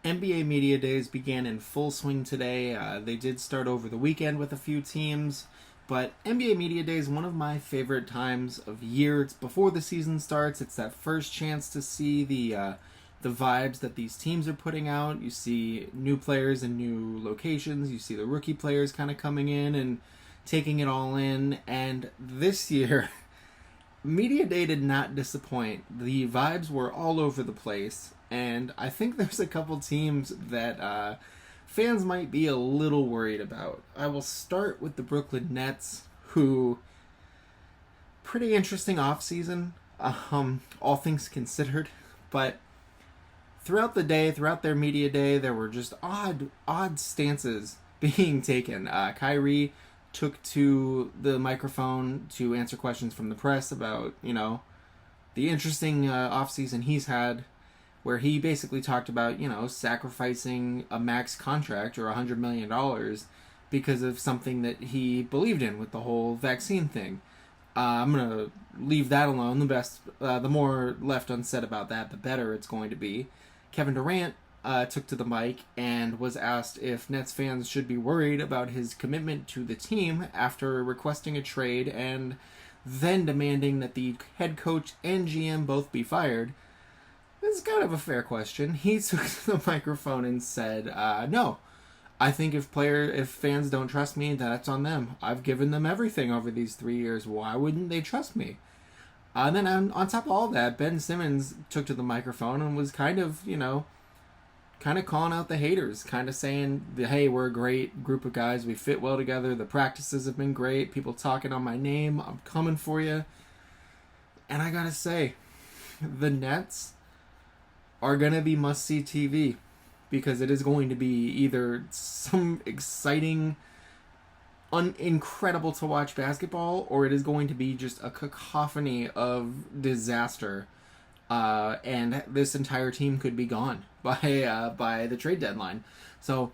NBA Media Days began in full swing today. They did start over the weekend with a few teams, but NBA Media Day is one of my favorite times of year. It's before the season starts. It's that first chance to see the vibes that these teams are putting out. You see new players in new locations. You see the rookie players kind of coming in and taking it all in. And this year, Media Day did not disappoint. The vibes were all over the place, and I think there's a couple teams that fans might be a little worried about. I will start with the Brooklyn Nets, who pretty interesting offseason, all things considered, but throughout the day, throughout their media day, there were just odd stances being taken. Kyrie took to the microphone to answer questions from the press about, the interesting offseason he's had, where he basically talked about, sacrificing a max contract or $100 million because of something that he believed in with the whole vaccine thing. I'm going to leave that alone. The more left unsaid about that, the better it's going to be. Kevin Durant took to the mic and was asked if Nets fans should be worried about his commitment to the team after requesting a trade and then demanding that the head coach and GM both be fired. This is kind of a fair question. He took to the microphone and said, no, I think if fans don't trust me, that's on them. I've given them everything over these 3 years. Why wouldn't they trust me? And then on top of all that, Ben Simmons took to the microphone and was kind of calling out the haters, kind of saying, hey, we're a great group of guys. We fit well together. The practices have been great. People talking on my name. I'm coming for you. And I got to say, the Nets are going to be must-see TV because it is going to be either some exciting, incredible to watch basketball, or it is going to be just a cacophony of disaster. And this entire team could be gone by the trade deadline. So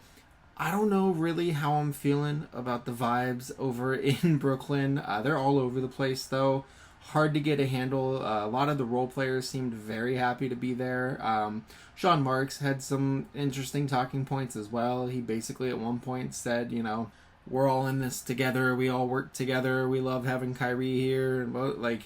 I don't know really how I'm feeling about the vibes over in Brooklyn. They're all over the place, though. Hard to get a handle. A lot of the role players seemed very happy to be there. Sean Marks had some interesting talking points as well. He basically at one point said, we're all in this together. We all work together. We love having Kyrie here. A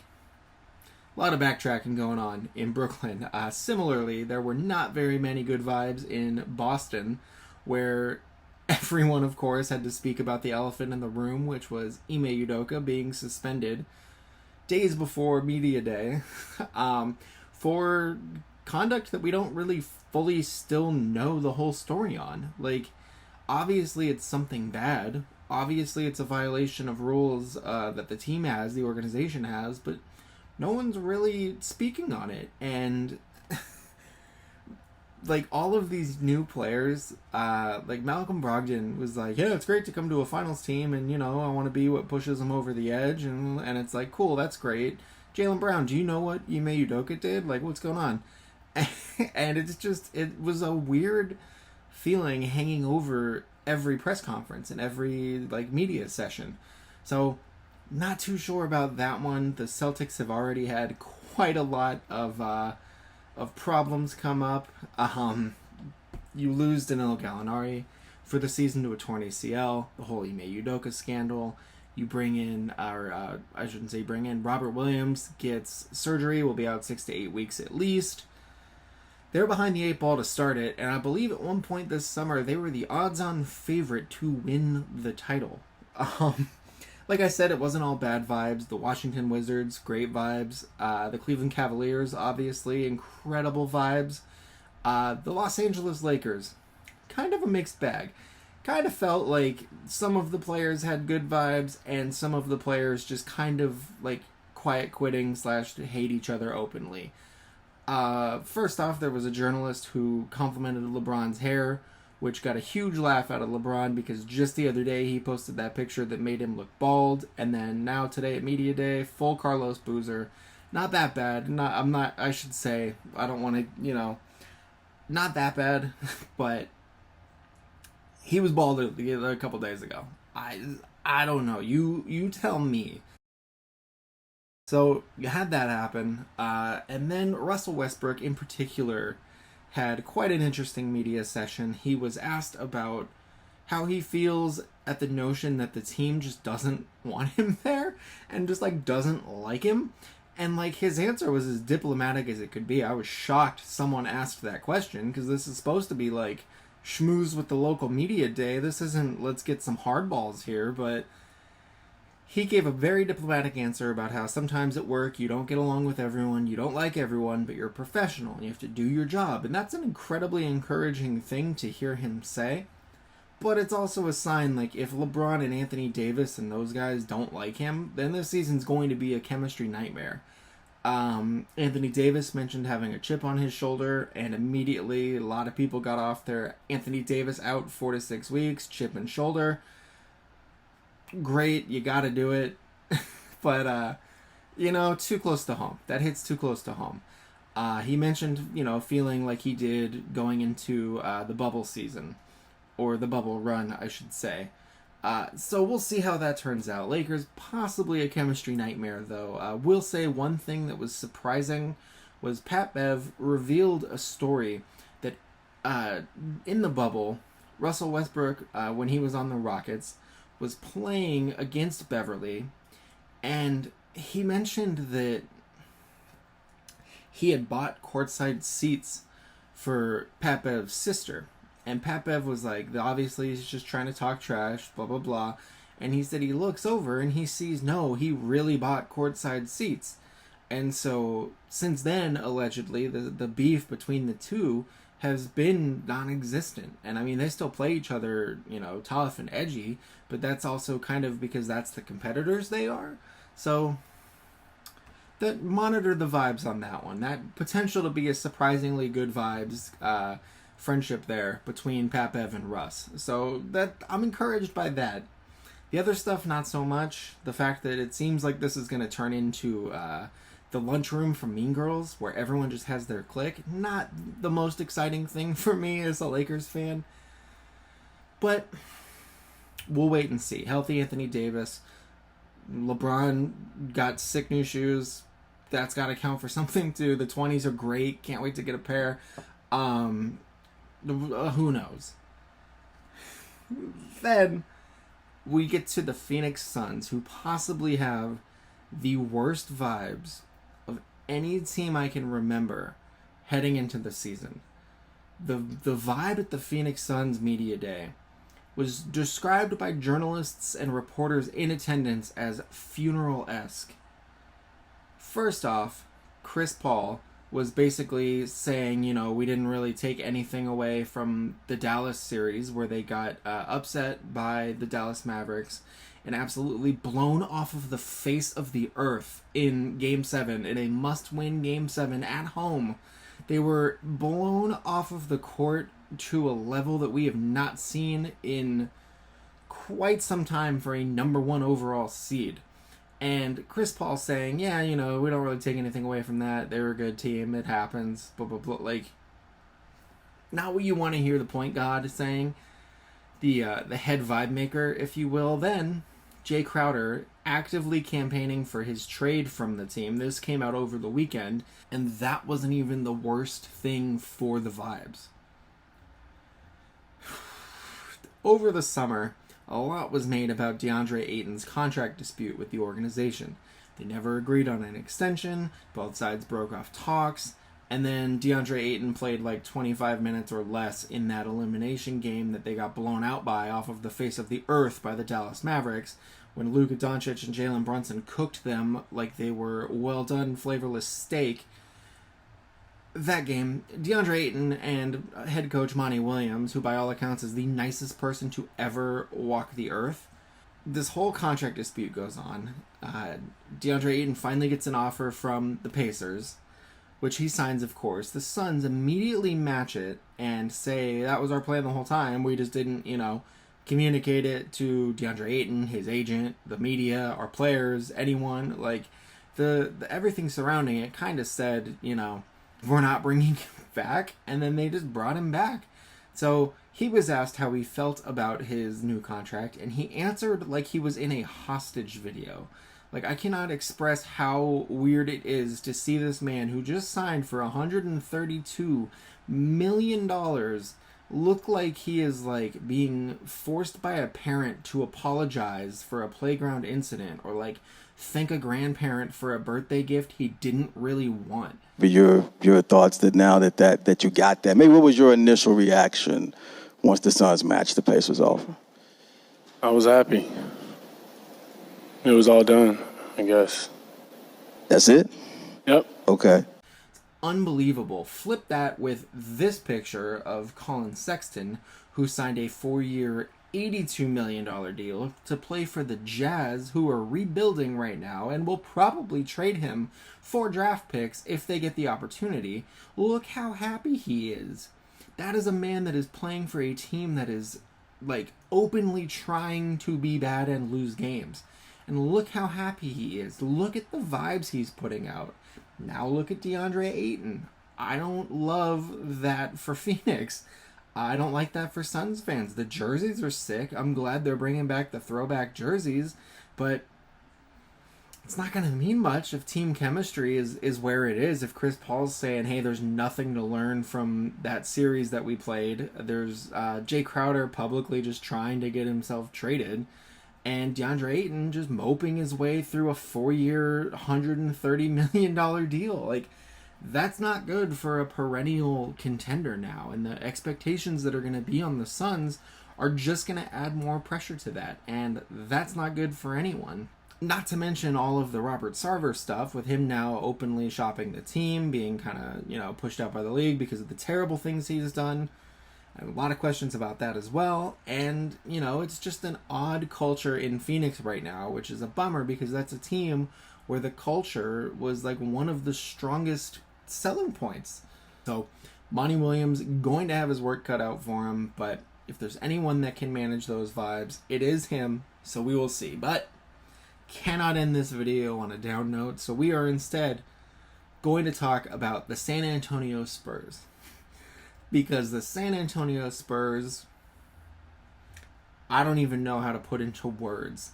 lot of backtracking going on in Brooklyn. Similarly, there were not very many good vibes in Boston, where everyone, of course, had to speak about the elephant in the room, which was Ime Udoka being suspended days before Media Day for conduct that we don't really fully still know the whole story on. Obviously it's something bad. Obviously it's a violation of rules that the team has, the organization has, but no one's really speaking on it. And all of these new players, Malcolm Brogdon was like, yeah, it's great to come to a finals team, and I want to be what pushes them over the edge, and it's like, cool, that's great. Jaylen Brown, do you know what Ime Udoka did? What's going on? And it was a weird feeling hanging over every press conference and every media session. So not too sure about that one. The Celtics have already had quite a lot of problems come up. You lose Danilo Gallinari for the season to a torn ACL. The whole Ime Udoka scandal. You bring in Robert Williams, gets surgery, will be out 6 to 8 weeks at least. They're behind the 8 ball to start it, and I believe at one point this summer they were the odds-on favorite to win the title. Like I said, it wasn't all bad vibes. The Washington Wizards, great vibes. The Cleveland Cavaliers, obviously, incredible vibes. The Los Angeles Lakers, kind of a mixed bag. Kind of felt like some of the players had good vibes, and some of the players just kind of quiet quitting / hate each other openly. First off, there was a journalist who complimented LeBron's hair, which got a huge laugh out of LeBron because just the other day he posted that picture that made him look bald, and then now today at Media Day, full Carlos Boozer. Not that bad. I should say, I don't want to, not that bad, but he was bald a couple days ago. I don't know. You tell me. So you had that happen, and then Russell Westbrook in particular had quite an interesting media session. He was asked about how he feels at the notion that the team just doesn't want him there and just like doesn't like him. And like his answer was as diplomatic as it could be. I was shocked someone asked that question because this is supposed to be like schmooze with the local media day. This isn't let's get some hardballs here, but he gave a very diplomatic answer about how sometimes at work you don't get along with everyone, you don't like everyone, but you're a professional and you have to do your job. And that's an incredibly encouraging thing to hear him say. But it's also a sign, like, if LeBron and Anthony Davis and those guys don't like him, then this season's going to be a chemistry nightmare. Anthony Davis mentioned having a chip on his shoulder, and immediately a lot of people got off their Anthony Davis out 4 to 6 weeks, chip and shoulder. Great, you gotta do it. But, too close to home. That hits too close to home. He mentioned, feeling like he did going into the bubble season. Or the bubble run, I should say. So we'll see how that turns out. Lakers, possibly a chemistry nightmare, though. We'll say one thing that was surprising was Pat Bev revealed a story that in the bubble, Russell Westbrook, when he was on the Rockets, was playing against Beverly, and he mentioned that he had bought courtside seats for Pat Bev's sister. And Pat Bev was like, obviously he's just trying to talk trash, blah, blah, blah. And he said he looks over and he sees, no, he really bought courtside seats. And so, since then, allegedly, the beef between the two has been non-existent. And I mean, they still play each other, tough and edgy, but that's also kind of because that's the competitors they are. So, monitor the vibes on that one. That potential to be a surprisingly good vibes, friendship there between Pat Bev and Russ. So that I'm encouraged by that. The other stuff, not so much. The fact that it seems like this is going to turn into the lunchroom from Mean Girls, where everyone just has their clique. Not the most exciting thing for me as a Lakers fan. But we'll wait and see. Healthy Anthony Davis. LeBron got sick new shoes. That's got to count for something too. The 20s are great. Can't wait to get a pair. Who knows? Then we get to the Phoenix Suns, who possibly have the worst vibes of any team I can remember heading into the season. The vibe at the Phoenix Suns media day was described by journalists and reporters in attendance as funeral-esque. First off, Chris Paul was basically saying, we didn't really take anything away from the Dallas series where they got upset by the Dallas Mavericks and absolutely blown off of the face of the earth in Game 7, in a must-win Game 7 at home. They were blown off of the court to a level that we have not seen in quite some time for a number 1 overall seed. And Chris Paul saying, yeah, we don't really take anything away from that. They were a good team. It happens. Blah, blah, blah. Like, not what you want to hear the point guard saying. The head vibe maker, if you will. Then, Jay Crowder actively campaigning for his trade from the team. This came out over the weekend. And that wasn't even the worst thing for the vibes. Over the summer, a lot was made about DeAndre Ayton's contract dispute with the organization. They never agreed on an extension, both sides broke off talks, and then DeAndre Ayton played like 25 minutes or less in that elimination game that they got blown out by off of the face of the earth by the Dallas Mavericks, when Luka Doncic and Jalen Brunson cooked them like they were well-done, flavorless steak. That game, DeAndre Ayton and head coach Monty Williams, who by all accounts is the nicest person to ever walk the earth, this whole contract dispute goes on. DeAndre Ayton finally gets an offer from the Pacers, which he signs, of course. The Suns immediately match it and say, that was our plan the whole time. We just didn't, communicate it to DeAndre Ayton, his agent, the media, our players, anyone. Like, the everything surrounding it kind of said, we're not bringing him back, and then they just brought him back. So he was asked how he felt about his new contract, and he answered like he was in a hostage video. Like, I cannot express how weird it is to see this man who just signed for $132 million look like he is like being forced by a parent to apologize for a playground incident, or like thank a grandparent for a birthday gift he didn't really want. But your thoughts that now that you got that, maybe what was your initial reaction once the Suns matched the Pacers offer? I was happy. It was all done, I guess. That's it? Yep. Okay. Unbelievable. Flip that with this picture of Colin Sexton, who signed a 4-year, $82 million deal to play for the Jazz, who are rebuilding right now and will probably trade him for draft picks if they get the opportunity. Look how happy he is. That is a man that is playing for a team that is like openly trying to be bad and lose games. And look how happy he is. Look at the vibes he's putting out. Now look at DeAndre Ayton. I don't love that for Phoenix. I don't like that for Suns fans. The jerseys are sick. I'm glad they're bringing back the throwback jerseys, but it's not going to mean much if team chemistry is where it is. If Chris Paul's saying, hey, there's nothing to learn from that series that we played. There's Jay Crowder publicly just trying to get himself traded. And DeAndre Ayton just moping his way through a 4-year, $130 million deal. Like, that's not good for a perennial contender now. And the expectations that are going to be on the Suns are just going to add more pressure to that. And that's not good for anyone. Not to mention all of the Robert Sarver stuff, with him now openly shopping the team, being kind of, pushed out by the league because of the terrible things he's done. I have a lot of questions about that as well. And, it's just an odd culture in Phoenix right now, which is a bummer because that's a team where the culture was like one of the strongest selling points. So Monty Williams going to have his work cut out for him, but if there's anyone that can manage those vibes, it is him. So we will see. But cannot end this video on a down note, so we are instead going to talk about the San Antonio Spurs. Because the San Antonio Spurs, I don't even know how to put into words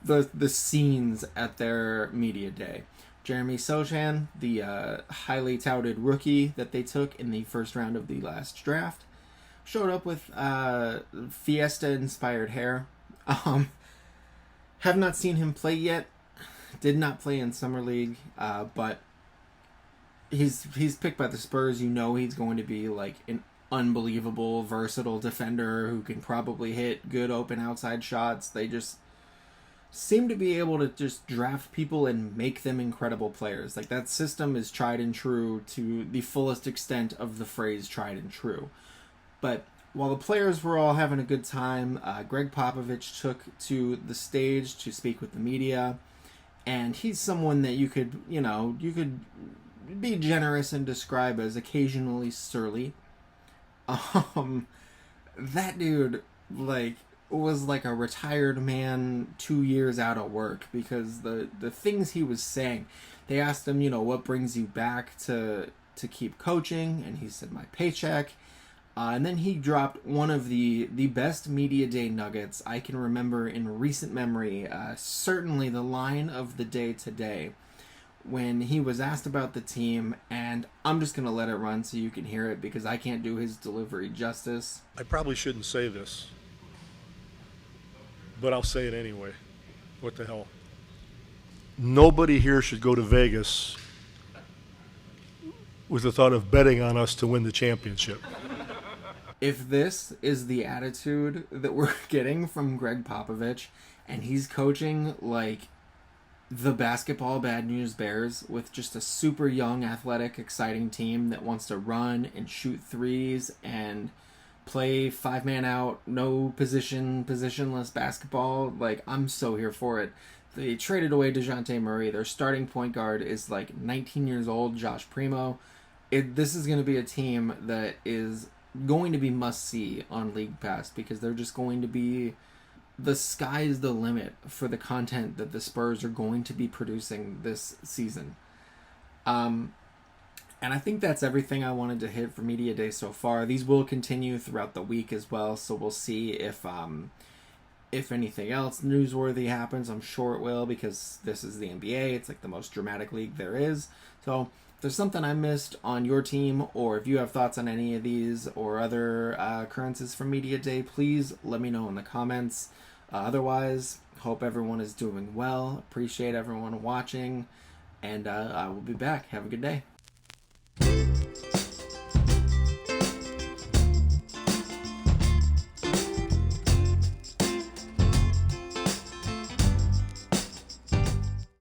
the scenes at their media day. Jeremy Sochan, the highly touted rookie that they took in the first round of the last draft, showed up with Fiesta-inspired hair. Have not seen him play yet. Did not play in Summer League, but he's picked by the Spurs. He's going to be like an unbelievable, versatile defender who can probably hit good open outside shots. They just seem to be able to just draft people and make them incredible players. Like, that system is tried and true to the fullest extent of the phrase tried and true. But while the players were all having a good time, Greg Popovich took to the stage to speak with the media, and he's someone that you could be generous and describe as occasionally surly. That dude, was like a retired man 2 years out of work, because the things he was saying, they asked him, what brings you back to keep coaching, and he said, my paycheck. And then he dropped one of the best media day nuggets I can remember in recent memory, certainly the line of the day today, when he was asked about the team, and I'm just going to let it run so you can hear it because I can't do his delivery justice. I probably shouldn't say this, but I'll say it anyway. What the hell? Nobody here should go to Vegas with the thought of betting on us to win the championship. If this is the attitude that we're getting from Greg Popovich, and he's coaching like the basketball Bad News Bears with just a super young, athletic, exciting team that wants to run and shoot threes and play 5-man out, no positionless basketball, I'm so here for it. They traded away DeJounte Murray. Their starting point guard is 19 years old, Josh Primo. This is going to be a team that is going to be must-see on League Pass, because they're just going to be, the sky's the limit for the content that the Spurs are going to be producing this season. And I think that's everything I wanted to hit for Media Day so far. These will continue throughout the week as well, so we'll see if if anything else newsworthy happens. I'm sure it will, because this is the NBA. It's like the most dramatic league there is. So if there's something I missed on your team, or if you have thoughts on any of these or other occurrences from Media Day, please let me know in the comments. Otherwise, hope everyone is doing well. Appreciate everyone watching, and I will be back. Have a good day.